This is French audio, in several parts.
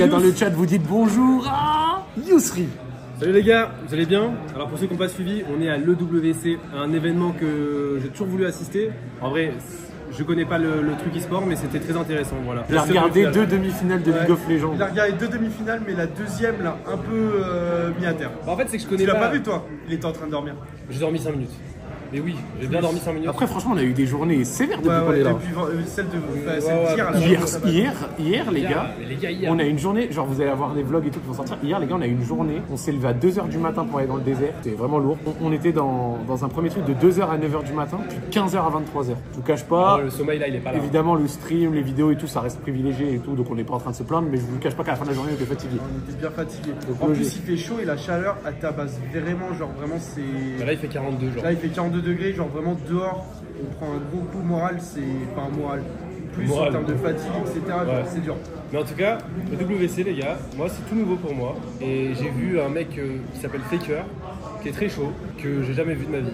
gars dans le chat, vous dites bonjour à Yousri. Salut les gars, vous allez bien? Alors pour ceux qui n'ont pas suivi, on est à l'EWC, un événement que j'ai toujours voulu assister. En vrai, je connais pas le truc e-sport, mais c'était très intéressant. Voilà. Il a regardé 2 demi-finales de League of Legends. Il a regardé 2 demi-finales, mais la deuxième l'a un peu mis à terre. En fait, c'est que je connais Tu l'as pas vu toi? Il était en train de dormir. J'ai dormi 5 minutes. Mais oui, j'ai bien dormi 5 minutes. Après, franchement, on a eu des journées sévères depuis qu'on est là. Depuis celle de Hier, les gars, on a une journée, genre vous allez avoir des vlogs et tout qui vont sortir. Hier, les gars, on a eu une journée, on s'est levé à 2h du matin pour aller dans le désert. C'était vraiment lourd. On était dans un premier truc de 2h à 9h du matin, puis 15h à 23h. Je vous cache pas. Le sommeil là, il est pas là. Évidemment, le stream, les vidéos et tout, ça reste privilégié et tout, donc on n'est pas en train de se plaindre, mais je vous cache pas qu'à la fin de la journée, on était fatigué. On était bien fatigué. En plus, il fait chaud et la chaleur à ta base. Vraiment, genre vraiment, c'est. Là, il fait 42 genre. Là, il fait 42 degrés, genre vraiment dehors, on prend un gros coup moral, c'est pas un moral. Plus moral, en termes de fatigue, etc. Ouais. C'est dur. Mais en tout cas, le WC, les gars, moi, c'est tout nouveau pour moi. Et j'ai vu un mec qui s'appelle Faker, qui est très chaud, que j'ai jamais vu de ma vie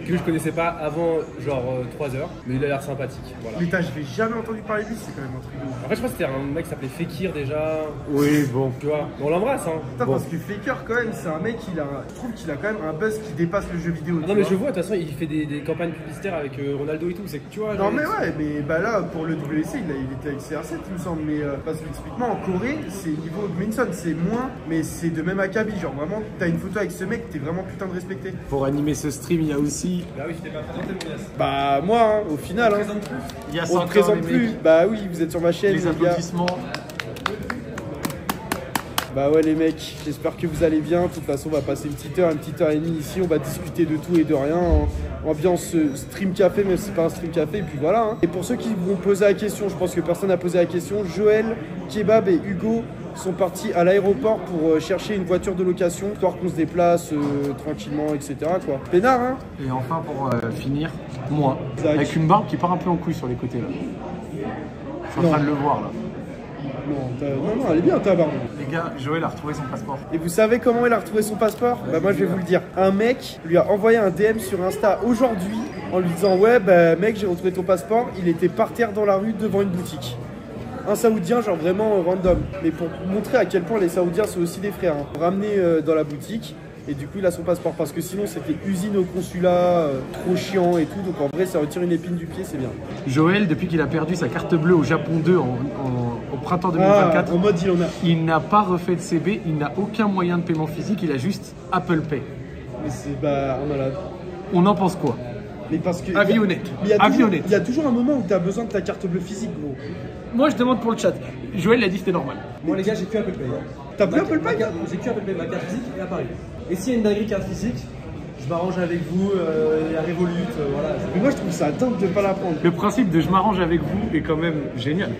et que je connaissais pas avant genre 3 heures, mais il a l'air sympathique. Voilà. Mais j'avais jamais entendu parler de lui, c'est quand même un truc de ouf. Après, je crois que c'était un mec qui s'appelait Fekir déjà. Oui, bon. Tu vois, on l'embrasse, hein. Putain, parce que Faker, quand même, c'est un mec, je trouve qu'il a quand même un buzz qui dépasse le jeu vidéo. Non, mais je vois, de toute façon, il fait des campagnes publicitaires avec Ronaldo et tout, c'est que tu vois. Non, mais ouais, mais bah là, pour le WC, il était avec CR7, il me semble. Mais parce que typiquement, en Corée, c'est niveau Minson, c'est moins, mais c'est de même acabit. Genre vraiment, t'as une photo avec ce mec, t'es vraiment putain de respecté. Pour animer ce stream, il y a aussi. Bah oui, je t'ai pas présenté, mais bah, moi, hein, au final, on hein, présente plus. Il y a on ne présente plus. Bah oui, vous êtes sur ma chaîne, les applaudissements. Bah ouais les mecs, j'espère que vous allez bien. De toute façon, on va passer une petite heure et demie ici. On va discuter de tout et de rien. Ambiance stream café, même si c'est pas un stream café. Et puis voilà. Hein. Et pour ceux qui vont poser la question, je pense que personne n'a posé la question. Joël, Kebab et Hugo sont partis à l'aéroport pour chercher une voiture de location, histoire qu'on se déplace tranquillement, etc. Quoi. Pénard, hein. Et enfin, pour finir, moi, Zach. avec une barbe qui part un peu en couille sur les côtés là. Je suis en train de le voir là. Non, elle est bien ta barbe. Les gars, Joël a retrouvé son passeport. Et vous savez comment il a retrouvé son passeport? Bah moi je vais vous le dire. Un mec lui a envoyé un DM sur Insta aujourd'hui en lui disant ouais bah mec j'ai retrouvé ton passeport. Il était par terre dans la rue devant une boutique. Un Saoudien genre vraiment random. Mais pour montrer à quel point les Saoudiens sont aussi des frères. Hein. Ramené dans la boutique. Et du coup il a son passeport parce que sinon c'était usine au consulat, trop chiant et tout. Donc en vrai ça retire une épine du pied, c'est bien. Joël, depuis qu'il a perdu sa carte bleue au Japon 2 au printemps 2024, en mode il n'a pas refait de CB, il n'a aucun moyen de paiement physique, il a juste Apple Pay. Mais c'est bah un malade. On en pense quoi? Mais parce que Avionnette. Il y a toujours un moment où tu as besoin de ta carte bleue physique gros. Moi je demande pour le chat. Joël a dit que c'était normal. Moi les gars j'ai que Apple Pay. T'as plus Apple Pay? J'ai que Apple Pay, ma carte physique et à Paris. Et s'il y a une dinguerie carte physique, je m'arrange avec vous, la Revolut, voilà. Mais moi je trouve ça dingue de pas la prendre. Le principe de je m'arrange avec vous est quand même génial.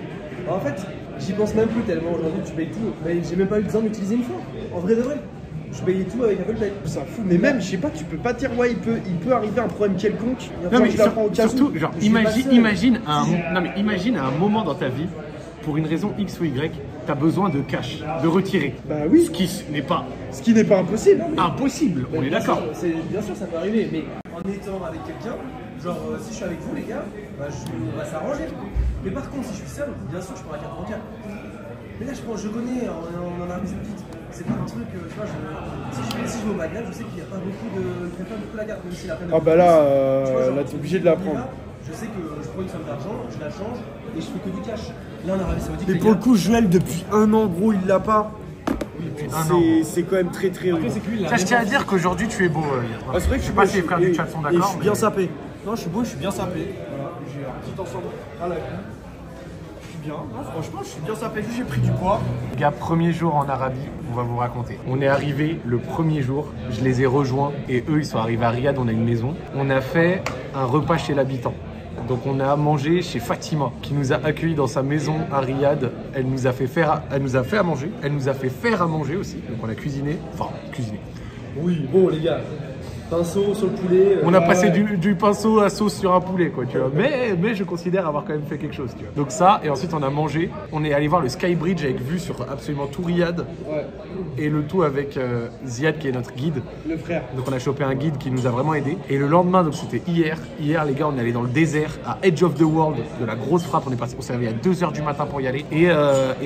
En fait, j'y pense même plus tellement aujourd'hui tu payes tout. Mais j'ai même pas eu besoin d'utiliser une fois. En vrai de vrai. Je payais tout avec Apple Pay. C'est un fou. Mais même, je sais pas, tu peux pas dire ouais, il peut arriver un problème quelconque. Non mais je la prends au cas surtout, où. genre, imagine à un moment dans ta vie, pour une raison X ou Y, tu as besoin de cash, de retirer. Bah oui. Ce qui n'est pas impossible. impossible, on est d'accord. Bien sûr, ça peut arriver, mais en étant avec quelqu'un, genre si je suis avec vous les gars, bah, on va s'arranger. Mais par contre, si je suis seul, bien sûr, je prends la carte bancaire. Mais là, je connais, on en a une petite. C'est pas un truc, tu vois, si je vais au magasin, je sais qu'il n'y a pas beaucoup de. Il n'y a pas beaucoup la carte, même si la peine. Ah bah là, t'es obligé de la prendre. Je sais que je prends une somme d'argent, je la change et je fais que du cash. Là en Arabie Saoudite. Mais pour le coup, Joël, depuis 1 an, gros, il l'a pas. C'est quand même très très rude. Ça, je tiens à dire qu'aujourd'hui tu es beau. Ah, c'est vrai que je sais pas si les frères du chat sont d'accord. Je suis bien sapé. Non, je suis beau, je suis bien sapé. Voilà, j'ai un petit ensemble à la vue. Je suis bien. Non, franchement, je suis bien sapé. J'ai pris du poids. Les gars, premier jour en Arabie, on va vous raconter. On est arrivé le premier jour, je les ai rejoints et eux ils sont arrivés à Riyad, on a une maison. On a fait un repas chez l'habitant. Donc on a mangé chez Fatima qui nous a accueillis dans sa maison à Riyad. Elle nous a fait à manger, elle nous a fait faire à manger aussi. Donc on a cuisiné, enfin cuisiné. Oui, bon les gars, Pinceau sur le poulet. On a passé du pinceau à sauce sur un poulet, quoi, tu vois. Mais je considère avoir quand même fait quelque chose, tu vois. Donc ça, et ensuite on a mangé. On est allé voir le Sky Bridge avec vue sur absolument tout Riyad. Ouais. Et le tout avec Ziad qui est notre guide. Le frère. Donc on a chopé un guide qui nous a vraiment aidé. Et le lendemain, donc c'était hier. Hier, les gars, on est allé dans le désert, à Edge of the World, de la grosse frappe. On s'est réveillé à 2h du matin pour y aller. Et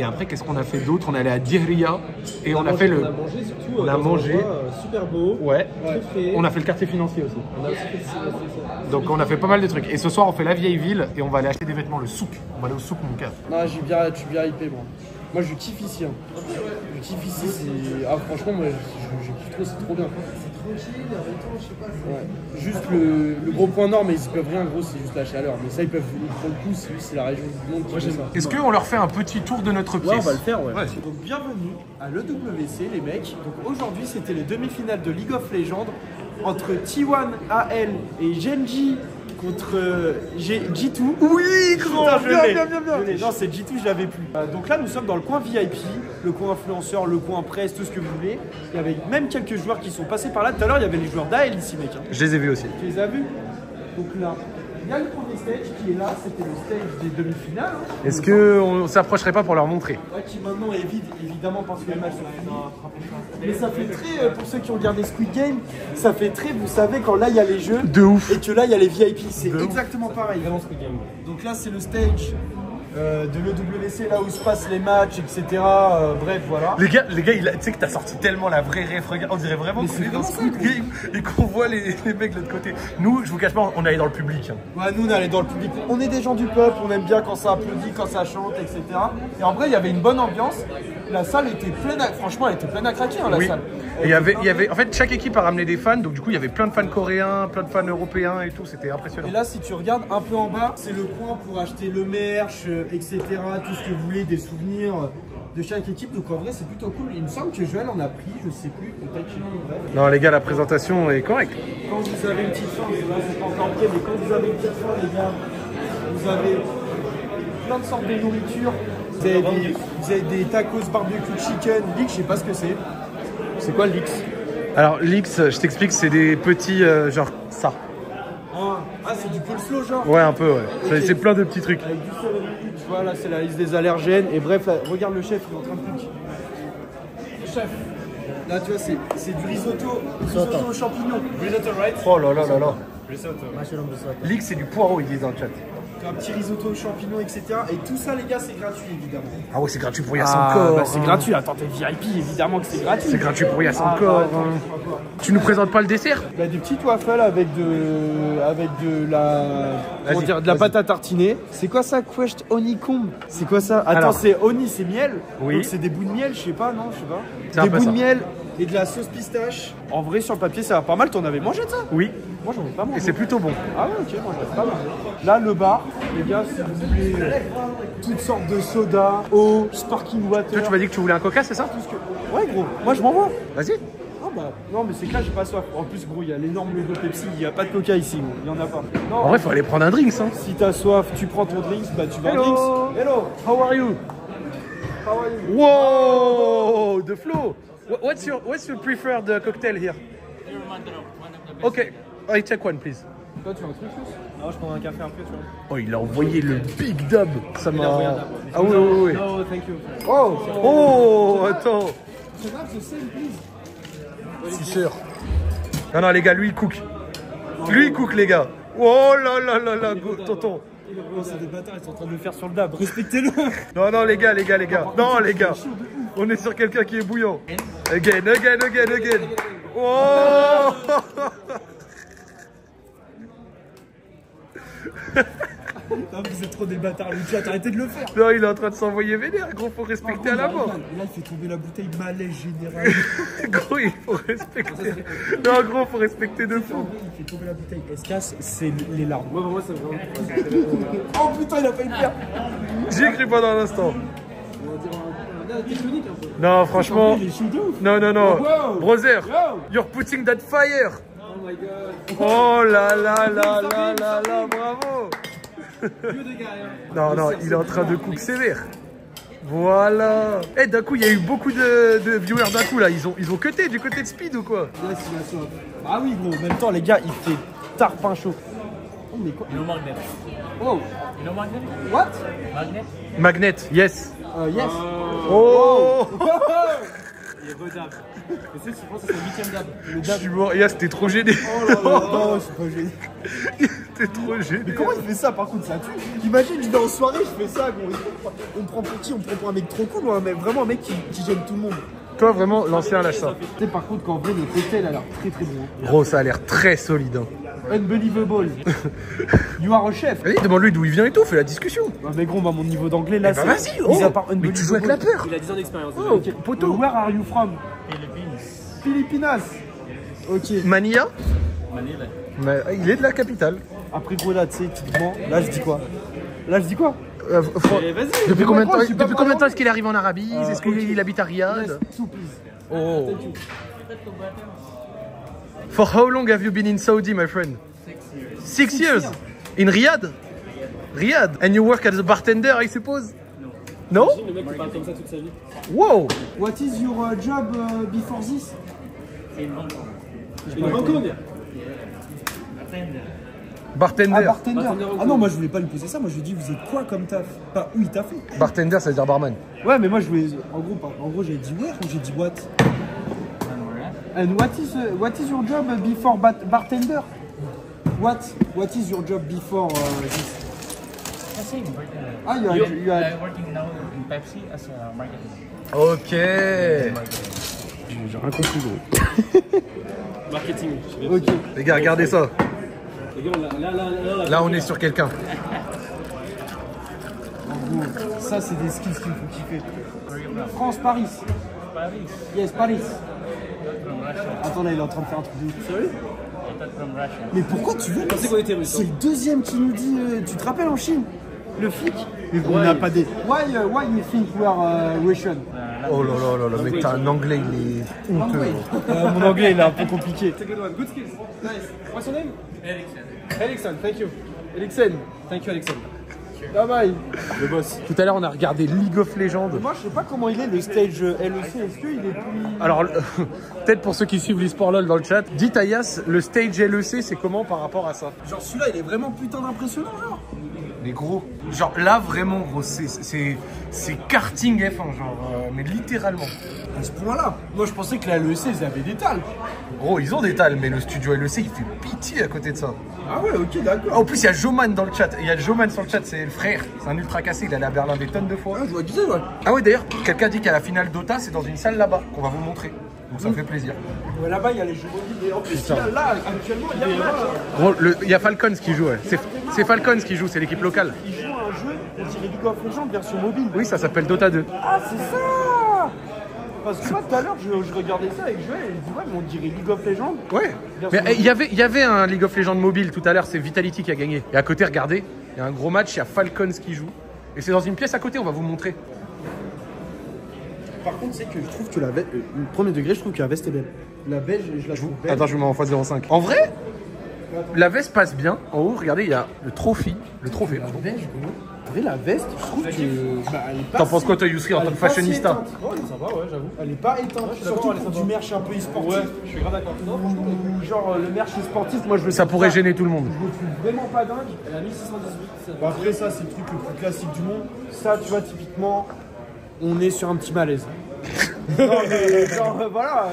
après, qu'est-ce qu'on a fait d'autre? On est allé à Diriyah et on a fait le... On a mangé surtout. On a mangé. Super beau. Ouais. Très frais. On a fait le quartier financier aussi. On a aussi fait ça. Donc on a fait pas mal de trucs. Et ce soir, on fait la vieille ville et on va aller acheter des vêtements, le souk. On va aller au souk, mon gars. Non, je suis bien hypé, moi. Moi, je kiffe ici. Hein. Je kiffe ici, c'est... Ah, franchement, moi, j'ai kiffé trop, c'est trop bien. C'est tranquille, en même temps, je sais pas. Ouais. Juste le gros point nord, mais ils peuvent rien, gros, c'est juste la chaleur. Mais ça, ils peuvent, pour le coup, c'est la région du monde qui fait ça. Est-ce qu'on leur fait un petit tour de notre pièce? Ouais, on va le faire, ouais. Ouais. Donc, bienvenue à l'EWC, les mecs. Donc, aujourd'hui, c'était les demi-finales de League of Legends entre T1 AL et Genji contre G2. Oui, grand, bien. Non, c'est G2, je l'avais plus. Donc là, nous sommes dans le coin VIP, le coin influenceur, le coin presse, tout ce que vous voulez. Il y avait même quelques joueurs qui sont passés par là. Tout à l'heure, il y avait les joueurs d'AL ici, mec. Hein. Je les ai vus aussi. Tu les as vus? Donc là, il y a le premier stage qui est là, c'était le stage des demi-finales. Hein. Est-ce qu'on s'approcherait pas pour leur montrer? Ouais, qui maintenant est vide, évidemment, parce que les matchs sont finis. Mais ça fait très, pour ceux qui ont regardé Squid Game, ça fait très, vous savez, quand là il y a les jeux. De ouf. Et que là il y a les VIP, c'est De exactement pareil. Vraiment Squid Game. Donc là c'est le stage de l'EWC, là où se passent les matchs, etc. Bref, voilà. Les gars, tu sais que t'as sorti tellement la vraie ref, regarde, on dirait vraiment qu'on est dans Squid Game et qu'on voit les mecs de l'autre côté. Nous, je vous cache pas, on est allé dans le public. Ouais, nous on est allé dans le public. On est des gens du peuple, on aime bien quand ça applaudit, quand ça chante, etc. Et en vrai, il y avait une bonne ambiance. La salle était pleine, franchement, elle était pleine à craquer, hein, la salle. Et il y avait, en fait, chaque équipe a ramené des fans, donc du coup, il y avait plein de fans coréens, plein de fans européens et tout, c'était impressionnant. Et là, si tu regardes un peu en bas, c'est le coin pour acheter le merch, etc. Tout ce que vous voulez, des souvenirs de chaque équipe. Donc en vrai, c'est plutôt cool. Il me semble que Joël en a pris, je sais plus, peut-être qu'il en a. Non, les gars, la présentation est correcte. Quand vous avez une petite faim, c'est pas encore prêt, mais quand vous avez une petite faim, les gars, vous avez plein de sortes de nourriture. Vous avez des tacos barbecue chicken. Leaks, je sais pas ce que c'est. C'est quoi Leaks? Alors, Leaks, je t'explique, c'est des petits, genre ça. Ah, c'est du coleslaw, genre? Ouais, un peu, ouais. Okay. C'est plein de petits trucs. Avec du céleri, tu vois, là, c'est la liste des allergènes. Et bref, là, regarde le chef, il est en train de piquer. Chef. Là, tu vois, c'est du risotto aux champignons. Risotto, right? Oh là là là là. Risotto. Leaks, c'est du poireau, ils disent dans le chat. Un petit risotto aux champignons, etc. Et tout ça, les gars, c'est gratuit, évidemment. Ah ouais, c'est gratuit pour Yass encore. Bah, c'est gratuit. Attends, t'es VIP, évidemment que c'est gratuit. C'est gratuit pour Yass encore. Tu nous présentes pas le dessert? Bah, des petites waffles avec de la pâte à tartiner. C'est quoi ça, Quest honeycomb? C'est quoi ça? Attends, alors, c'est honey, c'est miel. Oui. Donc c'est des bouts de miel, je sais pas, non, je sais pas. C'est un Des peu bouts de ça. miel et de la sauce pistache. En vrai, sur le papier, ça va pas mal. T'en avais mangé de ça? Oui. Moi, j'en ai pas mangé. Et c'est plutôt bon. Ah ouais, ok, moi j'en ai pas mangé. Là, le bar, les gars, si vous voulez toutes sortes de sodas, eau, sparkling water. Toi, tu m'as dit que tu voulais un coca, c'est ça? Tout ce que... Ouais, gros, moi je m'envoie. Vas-y. Non, bah, non, mais c'est que là, j'ai pas soif. En plus, gros, il y a l'énorme logo Pepsi, il n'y a pas de coca ici, gros. Il y en a pas. Non, En vrai, faut aller prendre un drink, hein. si t'as soif, tu prends ton drink, bah tu vas Hello. drinks. Hello, how are you? How are you? Wow, the flow. What's your preferred cocktail here? Okay, I take one, please. Toi, tu veux un truc plus? Non, je prends un café après, tu vois. Oh, il a envoyé le big dub. Ça m'a. Ah oui, oui, oui. No, thank you. Oh, attends. Si sûr. Non, non, les gars, lui, il cook. Lui, il cook, les gars. Oh là là là là, tonton. Oh, c'est des bâtards, ils sont en train de le faire sur le dab. Respectez-le. Non, non, les gars. Non, les gars. On est sur quelqu'un qui est bouillant. Again. Oh. Non, vous êtes trop des bâtards, le chat, arrêtez de le faire. Non, il est en train de s'envoyer vénère, gros, faut respecter à la mort. Là, il fait tomber la bouteille malaise général. Gros, il faut respecter. Non, gros, faut respecter de fou. Il fait tomber la bouteille. Escasse, c'est les larmes. Moi, pour moi, ça me rend. Oh putain, il a failli le faire. J'y ai cru pendant un instant. On va dire un tectonique un peu. Non, franchement. Il est chaud de ouf. Non. Wow. Brother, Yo. you're putting that fire. Oh my god. Oh là là là là là là, bravo. Dieu des gars, hein. Non, il est en train de cook sévère. Voilà. Eh, d'un coup, il y a eu beaucoup de viewers d'un coup là. Ils ont cuté du côté de Speed ou quoi? Yes, il a soif. Ah oui, gros, en même temps, les gars, il fait tarpin chaud. Oh, mais quoi? You know magnet? Oh, You know magnet? what? Magnet? Magnet, yes. Yes. Oh, Il est redab. Mais tu sais, je pense que c'est le 8ème dab. je suis mort. Yeah, c'était trop gêné. Oh là là, non, je suis pas gêné. C'était trop gêné. Mais comment il fait ça par contre, ça tue? Imagine, je vais en soirée, je fais ça, gros. On me prend pour qui? On me prend pour un mec trop cool ou vraiment un mec qui gêne tout le monde? Toi, vraiment, l'ancien lâche ça. Tu sais, par contre, qu'en vrai, le cocktail a l'air très très bon. Gros, ça a l'air très solide. Hein. Unbelievable. You are a chef. Allez, demande-lui d'où il vient et tout, fais la discussion. Ah, mais gros, bah, mon niveau d'anglais là, Bah vas-y, oh. mis à part Mais tu joues avec la peur. Il a 10 ans d'expérience. Oh, Ok. poteau. Where are you from? Philippines. Filipinas. Ok. Manilla. Manila. Il est de la capitale. Après, gros, là, tu sais, typiquement, là, je dis quoi? Là, je dis quoi? Vas-y. Depuis combien de temps, je suis pas est-ce qu'il arrive en Arabie? Est-ce qu'il habite à Riyad? Oh. For how long have you been in Saudi, my friend? 6 years. In Riyadh? Riyadh. And you work as a bartender, I suppose? No? Le mec qui parle comme ça toute sa vie. Wow. What is your job before this? In Hong Kong. Il est Hong Kong. Bartender. Ah, bartender. Bartender au Ah non, moi je voulais pas lui poser ça, moi je lui ai dit vous êtes quoi comme taf? Pas où il t'a fait. Bartender, ça veut dire barman. Ouais, mais moi je voulais. En gros j'ai dit where ou j'ai dit what? And what is your job before bartender? What is your job before this? Same bartender. Ah, you are I'm working now in Pepsi as a marketing. Ok. J'ai rien compris gros. Marketing. Ok. Les gars, regardez ça. Les gars, Là, on est sur quelqu'un. En gros, ça c'est des skills qu'il faut kiffer. France, Paris. Paris. Yes, Paris. From Russia. Attends là, il est en train de faire un truc de ouf. Sérieux? I thought from Russia. Mais pourquoi tu veux? pensais qu'on était russe, C'est le deuxième qui nous dit. Tu te rappelles en Chine? Le flic? Mais on Ouais. n'a pas des. Why you think we are Russian? Oh là là là là, mais t'as un anglais, il est honteux. Mon anglais il est un peu compliqué. Take a good one. Good skills. Nice. What's your name? Ericsson. Ericsson. Thank you. Ericsson. Thank you, Ericsson. Bye bye. Le boss. Tout à l'heure, on a regardé League of Legends. Moi je sais pas comment il est le stage LEC. Est-ce qu'il est plus. Alors, peut-être pour ceux qui suivent l'e-sport LOL dans le chat, dites à Yas, le stage LEC, c'est comment par rapport à ça? Genre celui-là il est vraiment putain d'impressionnant genre. Mais gros, genre là, vraiment, gros, c'est karting F1, genre, mais littéralement. À ce point-là. Moi je pensais que la LEC ils avaient des talles. Gros, ils ont des talles, mais le studio LEC, il fait pitié à côté de ça. Ah ouais, ok, d'accord. En plus, il y a Joman dans le chat. Il y a Joman sur le chat, c'est le frère. C'est un ultra cassé, il est allé à Berlin des tonnes de fois. Ah, je vois qui c'est, ouais. Ah ouais, d'ailleurs, quelqu'un dit qu'à la finale Dota, c'est dans une salle là-bas, qu'on va vous montrer. Donc ça me fait plaisir. Ouais, là-bas, il y a les jeux mobiles. Et en plus, là, actuellement, il y a un match. Gros, il y a Falcons qui joue, ouais. C'est Falcons qui joue, c'est l'équipe locale. Ils jouent à un jeu, on dirait League of Legends version mobile. Oui, ça s'appelle Dota 2. Ah, c'est ça! Parce que moi, tout à l'heure, je regardais ça avec Joël et je dis, ouais, mais on dirait League of Legends. Ouais. Mais il y avait un League of Legends mobile tout à l'heure, c'est Vitality qui a gagné. Et à côté, regardez, il y a un gros match, il y a Falcons qui joue. Et c'est dans une pièce à côté, on va vous montrer. Par contre, c'est que je trouve que la veste, premier degré, je trouve que la veste est belle. La beige, je la trouve belle. Attends, je vous mets en x05. En vrai, la veste passe bien. En haut, regardez, il y a le trophée. Le trophée. La beige, gros. En vrai, la veste, je trouve que. Bah, elle est pas T'en penses si- quoi, toi, Yousri, en elle tant est que pas si fashionista? éteinte. Oh, ça va, ouais, j'avoue. Elle est pas éteinte. suis Surtout d'accord, elle est pour du sympa. merch un peu e-sportif. Ouais, je suis grave d'accord. Non, franchement, Ou genre le merch sportif, moi je le Ça trouve pourrait pas- gêner tout le monde. Je le trouve vraiment pas dingue. elle a 1618. ça va. Bah après ça c'est le truc le plus classique du monde. Ça tu vois typiquement on est sur un petit malaise. Non mais genre voilà.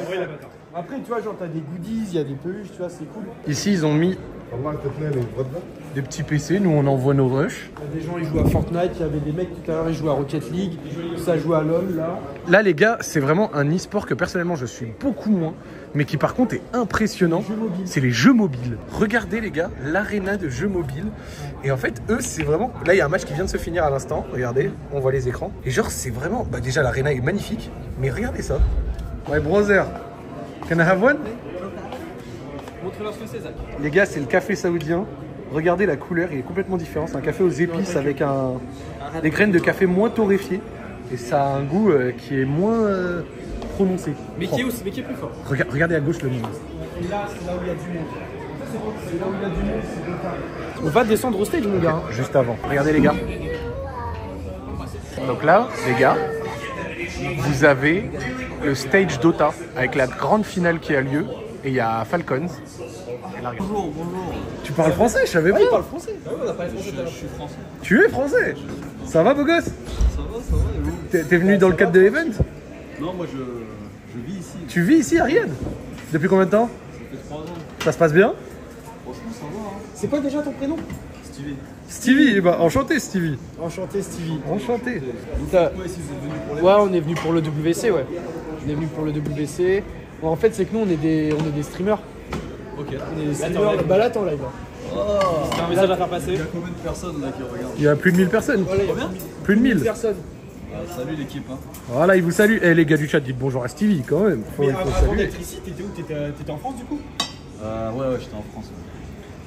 Après tu vois genre t'as des goodies, il y a des peluches, tu vois c'est cool. Ici, ils ont mis des petits PC. Nous, on envoie nos rushs. Il y a des gens ils jouent à Fortnite, il y avait des mecs tout à l'heure ils jouent à Rocket League, ça joue à LoL là. Là, les gars, c'est vraiment un e-sport que personnellement, je suis beaucoup moins, mais qui par contre est impressionnant. Les jeux mobiles. C'est les jeux mobiles. Regardez, les gars, l'aréna de jeux mobiles. Et en fait, eux, c'est vraiment. Là, il y a un match qui vient de se finir à l'instant. Regardez, on voit les écrans. Et genre, c'est vraiment. Bah, déjà, l'aréna est magnifique. Mais regardez ça. Ouais, brother. Can I have one? Montre-leur ce que c'est, Zach. Les gars, c'est le café saoudien. Regardez la couleur, il est complètement différent. C'est un café aux épices avec des graines de café moins torréfiées. Et ça a un goût qui est moins prononcé. Mais qui est aussi, mais qui est plus fort. Regardez à gauche le monde. Et là c'est là où il y a du monde. C'est là où il y a du monde, c'est comme ça. On va descendre au stage mon gars. Juste avant. Regardez les gars. Donc là, les gars, vous avez le stage Dota avec la grande finale qui a lieu. Et il y a Falcons. Bonjour, bonjour. Tu parles français, je savais pas. Il parle français. Je suis français. Tu es français. Ça va, beau gosse? Ça va, et vous? T'es venu dans le cadre de l'event? Non, moi je vis ici. Tu vis ici à Riyad? Depuis combien de temps? Ça fait 3 ans. Ça se passe bien? Franchement, ça va, hein. C'est quoi déjà ton prénom? Stylé. Stevie, bah enchanté Stevie. Enchanté Stevie. Enchanté. T'as- Ouais, si vous êtes venu pour les. Ouais, on est venu pour le WC, ouais. On est venu pour le WC. Bon, en fait, c'est que nous, on est des streamers. Ok. On est des streamers. Bah là, t'es en live. Là. T'as un message à faire passer? Il y a combien de personnes là qui regardent? Il y a plus de 1000 personnes. Voilà, il y a Combien? Plus de 1000. personnes. Salut l'équipe, hein. Voilà, il vous salue. Eh les gars du chat, dites bonjour à Stevie quand même. Mais Il faut avant saluer. d'être ici, t'étais où? T'étais en France du coup? Ouais, j'étais en France.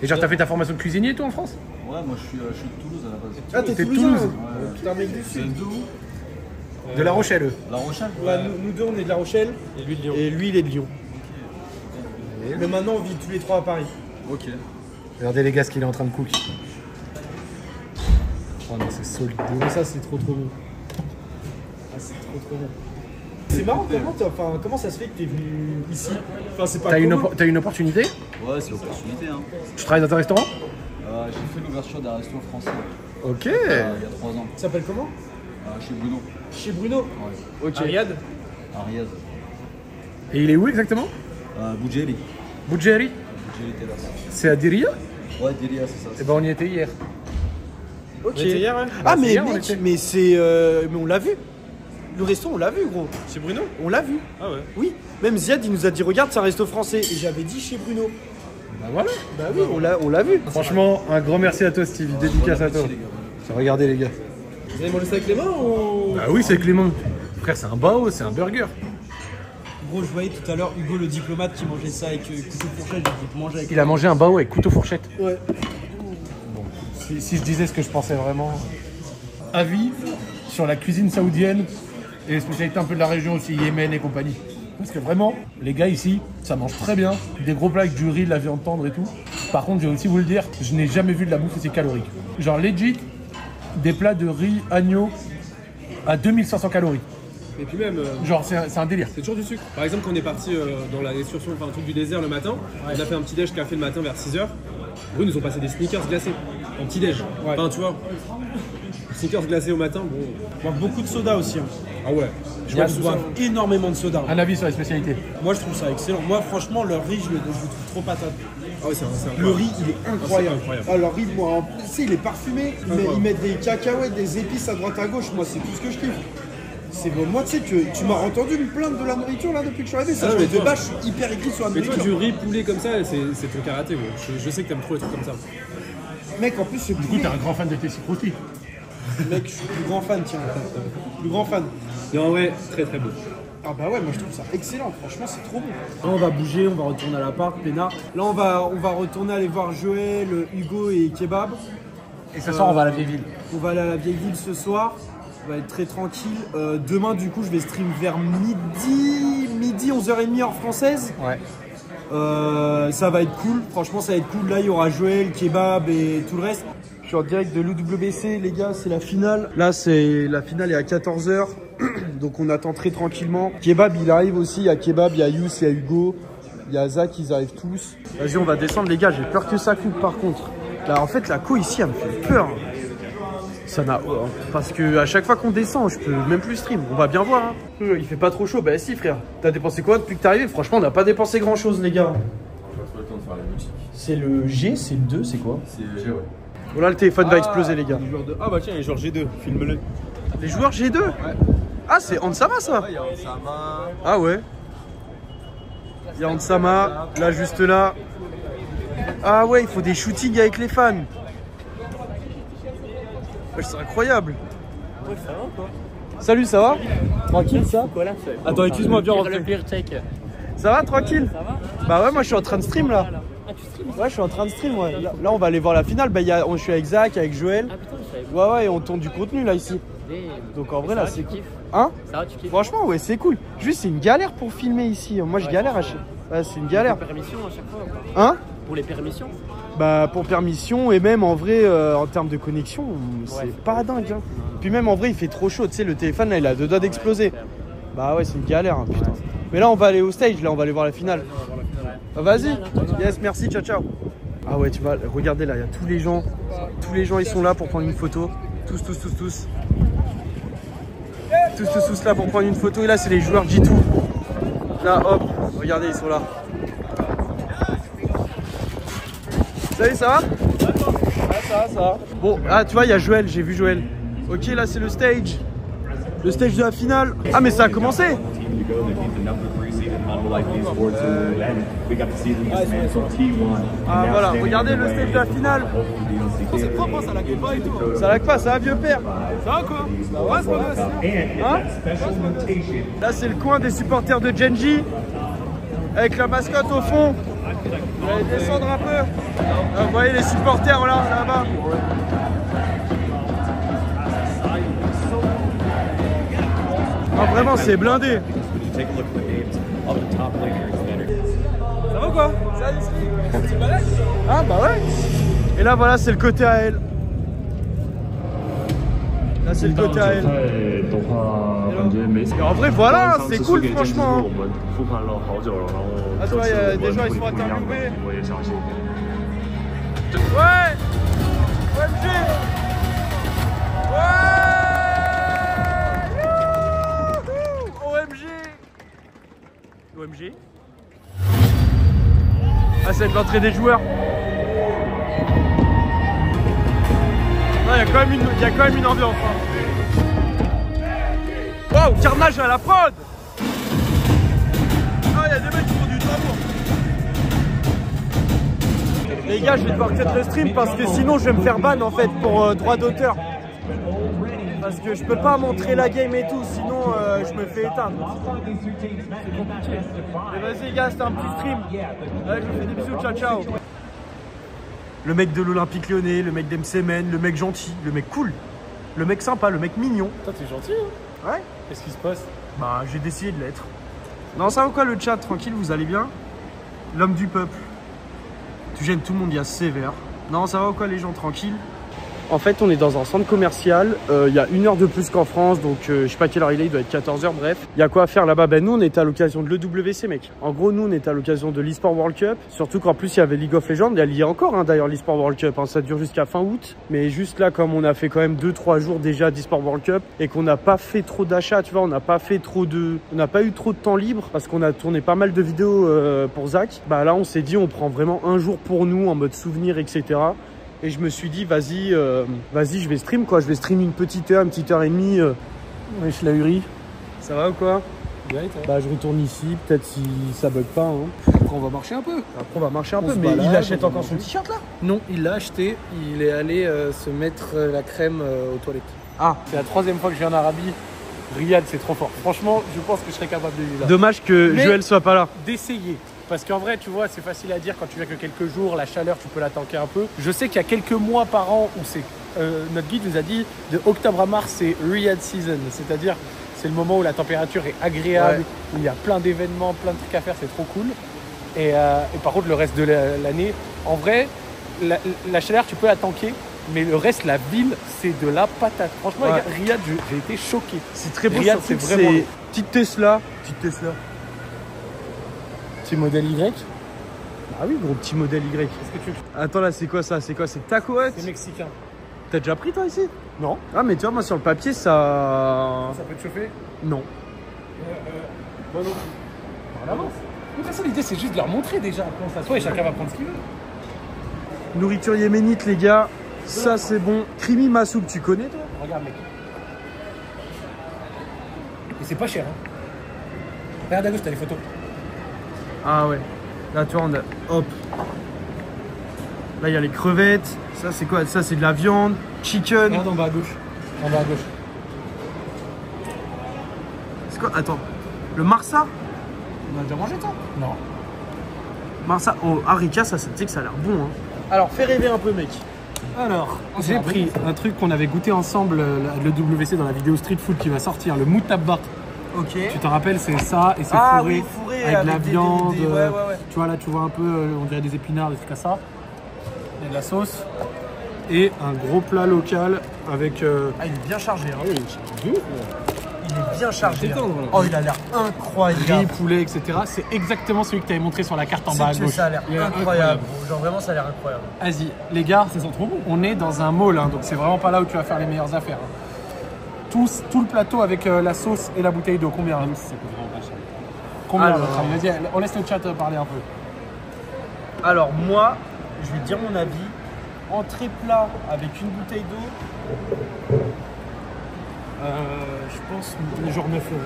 Et genre t'as fait ta formation de cuisinier toi en France? Ouais, moi je suis de Toulouse à la base. Ah, t'es T'es de Toulousain. Toulouse. Ouais. Putain, mec du Vous sud. êtes d'où vous? De La Rochelle eux. La Rochelle? Ouais, nous deux, on est de La Rochelle. Et lui de Lyon. Et lui, il est de Lyon. Mais maintenant, on vit tous les trois à Paris. Ok. Regardez les gars ce qu'il est en train de cook. Oh non c'est solide. Mais ça, c'est trop bon. Ah, c'est trop bon. C'est marrant, comment ça se fait que t'es venu ici? Enfin, c'est pas commun. T'as une opportunité? Ouais, c'est l'opportunité, hein. Tu travailles dans un restaurant? J'ai fait l'ouverture d'un resto français Ok. il y a 3 ans. Ça s'appelle comment? Chez Bruno. Chez Bruno. Ouais. Ok. À Riyad? À Riyad. Et il est où exactement? Boudjeli. Boudjeri. Boudjeli Terrasse. C'est à Diriyah? Ouais, Delia, c'est ça. Eh ben on y était hier. Ok. On était hier, ouais. Ah, c'est mais hier, on mec, était. mais c'est. Mais on l'a vu. Le resto, on l'a vu, gros. Chez Bruno? On l'a vu. Ah ouais. Oui. Même Ziad, il nous a dit regarde, c'est un resto français. Et j'avais dit chez Bruno. Bah voilà. Bah oui, on l'a vu. Franchement, un grand merci à toi Stevie, dédicace à toi. Regardez les gars. Vous avez mangé ça avec les mains ou? Bah oui c'est Clément. Frère c'est un bao, c'est un burger. Gros, je voyais tout à l'heure Hugo le diplomate qui mangeait ça avec couteau fourchette. J'ai dit manger avec. Il a mangé un bao avec couteau fourchette. Ouais. Si je disais ce que je pensais vraiment. Avis sur la cuisine saoudienne et les spécialités un peu de la région aussi, Yémen et compagnie. Parce que vraiment, les gars ici, ça mange très bien. Des gros plats avec du riz, de la viande tendre et tout. Par contre, je vais aussi vous le dire, je n'ai jamais vu de la bouffe aussi calorique. Genre legit, des plats de riz, agneau à 2500 calories. Et puis même, Genre c'est un délire. c'est toujours du sucre. Par exemple, quand on est parti dans la excursion, enfin un truc du désert le matin, on a fait un petit déj café le matin vers 6h. Eux, ils nous ont passé des sneakers glacés en petit déj. Enfin, tu vois, sneakers glacés au matin, bon. Moi, beaucoup de soda aussi. Hein. Ah ouais. Je bois énormément de soda. Un avis sur les spécialités. Moi, je trouve ça excellent. Moi, franchement, leur riz, je le trouve trop patate. Ah ouais, c'est Le riz, il est incroyable. c'est incroyable. Ah, leur riz, moi, en plus, tu sais, il est parfumé. Mais ils mettent des cacahuètes, des épices à droite à gauche. Moi, c'est tout ce que je kiffe. C'est bon, moi, tu sais, tu m'as entendu me plaindre de la nourriture là depuis que je suis arrivé. Ça, Ah, je mais de toi- base, je suis hyper écrit sur la Mais toi, nourriture. du riz poulet comme ça, c'est ton karaté, gros. Je sais que t'aimes trop les trucs comme ça. Mec, en plus, ce Du coup, poulet, t'es un grand fan de Tessie Crosti. mec, je suis plus grand fan, tiens. Plus grand fan. Et en vrai, très très beau. Ah bah ouais, moi je trouve ça excellent. Franchement, c'est trop bon. Là, on va bouger, on va retourner à l'appart, peinard. Là, on va retourner aller voir Joël, Hugo et Kebab. Et ce soir, on va à la vieille ville. On va aller à la vieille ville ce soir. On va être très tranquille. Demain, du coup, je vais stream vers midi 11h30 heure française. Ouais. Ça va être cool. Franchement, ça va être cool. Là, il y aura Joël, Kebab et tout le reste. Je suis en direct de l'UWC, les gars, c'est la finale. Là, la finale est à 14h. Donc, on attend très tranquillement. Kebab, il arrive aussi. Il y a Kebab, il y a Yous, il y a Hugo. Il y a Zach, ils arrivent tous. Vas-y, on va descendre, les gars. J'ai peur que ça coupe, par contre. Là, en fait, la co ici, elle me fait peur. Ça n'a... Parce que à chaque fois qu'on descend, je peux même plus stream. On va bien voir. Hein. Il fait pas trop chaud. Bah si, frère. T'as dépensé quoi depuis que t'es arrivé? Franchement, on n'a pas dépensé grand-chose, les gars. Pas le temps de faire la boutique. C'est le G, c'est le 2, c'est quoi? C'est G, ouais. Oh là, le téléphone va exploser, les gars. Ah bah tiens, il est genre G2, filme-le. Les joueurs G2? Ah, c'est Ansama, ça? Il y a Sama. Ah ouais. Il y a Ansama, là, juste là. Ah ouais, il faut des shootings avec les fans. Ouais, c'est incroyable. Salut, ça va? Tranquille, ça? Attends, excuse-moi, viens rentrer. Ça va, tranquille? Ça va? Bah ouais, moi je suis en train de stream là. Ah, tu streams? Ouais, je suis en train de stream, ouais. Là, on va aller voir la finale. Bah, je suis avec Zach, avec Joël. Ah putain, je savais pas. Ouais, ouais, et on tourne du contenu là ici. Donc en vrai, là, c'est cool. cool. Hein? Ça va, tu kiffes? Franchement, ouais, c'est cool. Juste, c'est une galère pour filmer ici. Moi, je galère à chaque. Ouais, c'est une galère. Permission à chaque fois ou pas? Hein? Pour les permissions? Bah pour permission et même en vrai en termes de connexion, c'est pas dingue. Hein. Puis même en vrai il fait trop chaud, tu sais le téléphone là il a 2 doigts d'exploser. Bah ouais c'est une galère hein, putain. Mais là on va aller au stage, là on va aller voir la finale. Ah, vas-y, yes merci, ciao ciao. Ah ouais tu vas, regardez là, il y a tous les gens ils sont là pour prendre une photo. Tous là pour prendre une photo et là c'est les joueurs G2. Là hop, regardez ils sont là. Salut, ça va? Ouais, ça va. Bon, ah, tu vois, il y a Joël, j'ai vu Joël. Ok, là, c'est le stage. Le stage de la finale. Ah, mais ça a commencé. Ah, voilà, regardez le stage de la finale. C'est propre, ça lag pas et tout. Ça lag pas, ça va, vieux père? Ça va quoi? Ouais, c'est pas mal. Hein? Là, c'est le coin des supporters de Genji. Avec la mascotte au fond. Vous allez descendre un peu. Là, vous voyez les supporters là-bas. Ah, vraiment, c'est blindé. Ça va quoi? Tu te balades? Ah bah ouais. Et là voilà c'est le côté AL. Là c'est le côté AL. Et en vrai voilà c'est cool franchement. Ah tu vois il y a des gens ils sont interviewés. Ouais. OMG. Ouais. OMG. Ah c'est l'entrée des joueurs. Il y a quand même une ambiance. Wow, carnage à la prod. Ah, il y a des mecs qui font du tambour. Les gars, je vais devoir peut-être le stream parce que sinon je vais me faire ban en fait pour droit d'auteur. Parce que je peux pas montrer la game et tout, sinon je me fais éteindre. C'est compliqué. Mais vas-y les gars, c'était un petit stream. Ouais, je vous fais des bisous, ciao ciao. Le mec de l'Olympique Lyonnais, le mec d'MCMN, le mec gentil, le mec cool, le mec sympa, le mec mignon. Toi, t'es gentil, hein? Ouais. Qu'est-ce qui se passe? Bah, j'ai décidé de l'être. Non, ça va quoi le chat? Tranquille, vous allez bien? L'homme du peuple. Tu gênes tout le monde, il y a sévère. Non, ça va ou quoi les gens? Tranquille. En fait, on est dans un centre commercial. Il y a 1 heure de plus qu'en France, donc je sais pas quelle heure il est, il doit être 14h, bref. Il y a quoi à faire là-bas? Ben nous, on était à l'occasion de l'EWC, mec. En gros, nous, on était à l'occasion de l'eSport World Cup. Surtout qu'en plus, il y avait League of Legends. Il y a encore, hein, d'ailleurs, l'eSport World Cup. Hein. Ça dure jusqu'à fin août. Mais juste là, comme on a fait quand même 2-3 jours déjà d'eSport World Cup et qu'on n'a pas fait trop d'achats, tu vois, on n'a pas eu trop de temps libre parce qu'on a tourné pas mal de vidéos pour Zach. Bah là, on s'est dit, on prend vraiment un jour pour nous en mode souvenir, etc. Et je me suis dit, vas-y, je vais stream quoi. Je vais stream une petite heure et demie. Wesh la Uri. Ça va ou quoi? Bien, toi. Bah, je retourne ici, peut-être si ça bug pas. Hein. Après, on va marcher un peu. Après, on va marcher un peu, se mais balade, il achète on encore va son t-shirt là? Non, il l'a acheté. Il est allé se mettre la crème aux toilettes. Ah, C'est la 3e fois que je viens en Arabie. Riyad, c'est trop fort. Franchement, je pense que je serais capable de vivre là. dommage que Mais- Joël soit pas là. D'essayer. Parce qu'en vrai, tu vois, c'est facile à dire quand tu viens que quelques jours, la chaleur, tu peux la tanker un peu. Je sais qu'il y a quelques mois par an où c'est. Notre guide nous a dit de octobre à mars, c'est Riyad season. C'est-à-dire, c'est le moment où la température est agréable, où il y a plein d'événements, plein de trucs à faire, c'est trop cool. Et par contre, le reste de l'année, en vrai, la chaleur, tu peux la tanker. Mais le reste, la ville, c'est de la patate. Franchement, Ouais. les gars, Riyad, j'ai été choqué. C'est très beau, Riyad, surtout c'est que vraiment c'est petite Tesla. Petite Tesla. C'est modèle Y. Ah oui, gros petit modèle Y. Qu'est-ce que tu veux? Attends là, c'est quoi ça? C'est quoi? C'est Taco Hut? C'est mexicain. T'as déjà pris toi ici? Non. Ah mais tu vois, moi sur le papier, ça... Ça peut te chauffer? Non. Moi non plus. On avance. De toute façon, l'idée, c'est juste de leur montrer déjà. Après, on s'assoit et chacun va prendre ce qu'il veut. Nourriture yéménite, les gars. Ça, c'est bon. Krimi Massouk, tu connais, toi? Regarde, mec. Et c'est pas cher, hein. Regarde à gauche, t'as les photos. Ah ouais. Là, tu vois, on a... Hop. Là, il y a les crevettes. Ça, c'est quoi? Ça, c'est de la viande. Chicken. Regarde en bas à gauche. En bas à gauche. C'est quoi? Attends. Le Marsa? On a déjà mangé, ça? Non. Marsa. Oh, Harika, ça, tu sais que ça a l'air bon, hein. Alors, fais rêver un peu, mec. Alors, j'ai pris un truc qu'on avait goûté ensemble, le WC dans la vidéo Street Food qui va sortir, le moutabba. Ok. Tu te rappelles, c'est ça et c'est Ah fourré, oui, fourré avec de la viande. ouais, ouais, ouais. Tu vois, là, tu vois un peu, on dirait des épinards, des trucs comme ça. Il y a de la sauce. Et un gros plat local avec. Ah, il est bien chargé. Hein. oui, Il est bien chargé. Il est hein. tendre, là. Oh, il a l'air incroyable. riz, poulet, etc. C'est exactement celui que tu avais montré sur la carte en bas à C'est que gauche. ça a l'air Il est incroyable. Gros. Genre vraiment, ça a l'air incroyable. Vas-y, les gars, ça sent trop bon. On est dans un mall, hein, donc c'est vraiment pas là où tu vas faire les meilleures affaires. Hein. Tout le plateau avec la sauce et la bouteille d'eau, combien hein ça coûte vraiment pas cher. Combien à votre avis? Vas-y, on laisse le chat parler un peu. Alors moi, je vais te dire mon avis. Entrée plat avec une bouteille d'eau. Je pense genre 9 euros.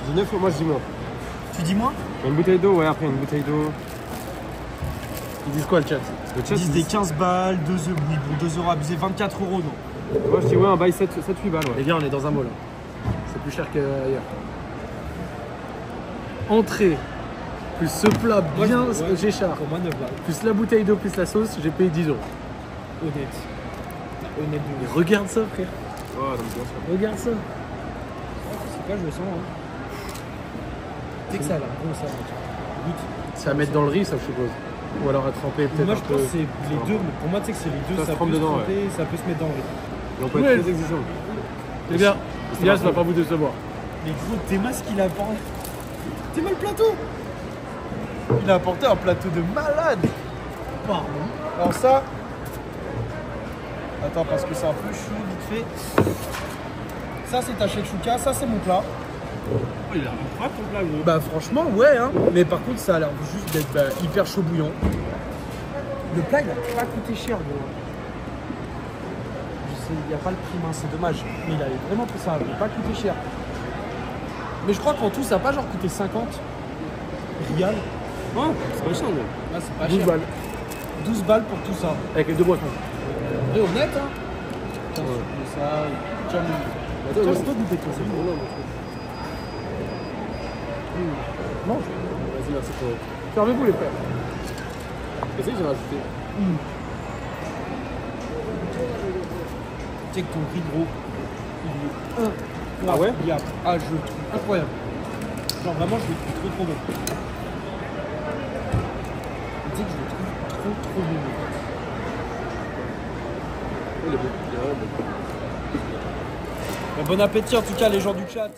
Je dis 9 euros, moi je dis moins. Tu dis moins? Une bouteille d'eau, ouais, après une bouteille d'eau. Ils disent quoi le chat? Le chat, Ils disent des 15 balles, 2 euros, oui, bon 2 euros abusés, 24 euros non. moi je dis ouais, un bail 7-8 balles, ouais. Les gars, on est dans un mall. Hein. C'est plus cher qu'ailleurs. Entrée, plus ce plat bien Géchard, Pour moi 9 balles. plus la bouteille d'eau, plus la sauce, j'ai payé 10 euros. Honnête. Honnête de Mais regarde ça, frère. Ouais, donc bien sûr. Regarde ça. C'est quoi, je le sens. Hein. C'est que ça a l'air bon ça. Goûte. C'est à mettre dans le riz, ça, je suppose. Ou alors à tremper peut-être Moi un je peu. pense que c'est les deux. Mais pour moi tu sais que c'est les deux. Ça se Ça trempe peut se dedans, tremper, ça peut se mettre dans le riz. Et on peut Ouais. être très exigeant. Les gars, ça va pas vous décevoir. Mais gros, Théma ce qu'il a apporté. Théma le plateau. Il a apporté un plateau de malade. Pardon. Alors ça. Attends parce que c'est un peu chaud vite fait. Ça c'est ta shakshuka, ça c'est mon plat. Il a pas ton plat, gros. Bah franchement ouais hein. Mais par contre ça a l'air juste d'être hyper chaud bouillant. Le plat il a pas coûté cher gros. Je sais, il n'y a pas le prix mince, c'est dommage. Mais il avait vraiment ça n'a pas coûté cher. Mais je crois qu'en tout ça n'a pas genre coûté 50 rial. Oh, c'est pas cher, mais. Là c'est pas 12 cher. balles. 12 balles pour tout ça. Avec les deux boissons. Et honnête hein. Putain, ça. Tiens, Attends, toi, moi, c'est toi goûter toi, c'est bon. Mange. Vas-y, merci pour. Servez-vous, les frères. Vas-y, j'ai rajouté. Tu sais que ton riz gros, il est Ah ouais? incroyable. Ah je le trouve incroyable. Genre vraiment je le trouve trop bon. Tu sais que je le trouve trop bon. Il est bon. Il est vraiment bon. Bon appétit en tout cas les gens du chat.